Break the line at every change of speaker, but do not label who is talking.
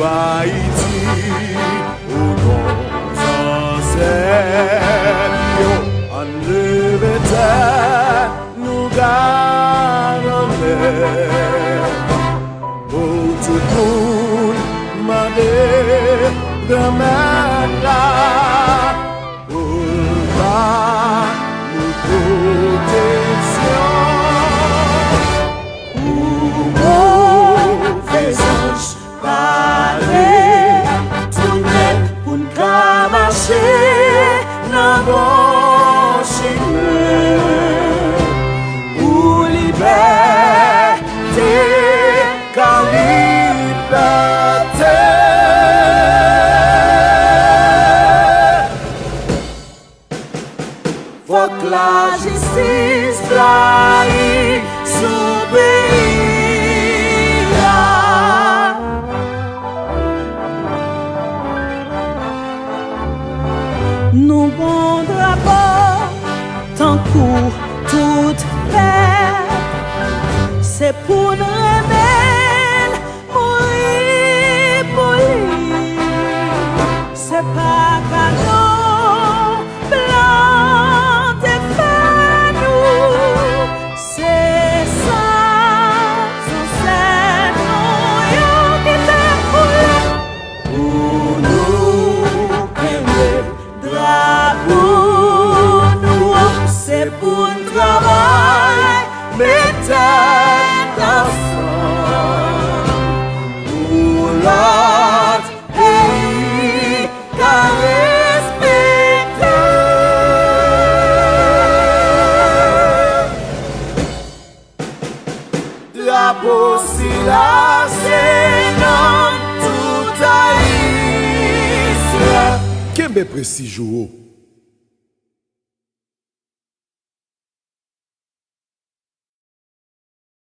Haïti, où nos ancêtres enlevés nous gardons. Pour tout le monde, demander de mettre pour pas nous protection. Parler, tourner pour nous marcher dans bon chemin. Pour liberté, car liberté. Faut que la justice trahisse son pays.
Nous bon drapeau, tant pour toute paix, c'est pour nous remettre, mourir pour lui. C'est pas cadeau, blanc et fait nous, c'est ça, c'est nous qui fait pour nous, c'est pour un travail, mais t'es ensemble pour l'autre pays qu'à respecter. Drapeau si la c'est non tout haïtien.
Kembe précis jour.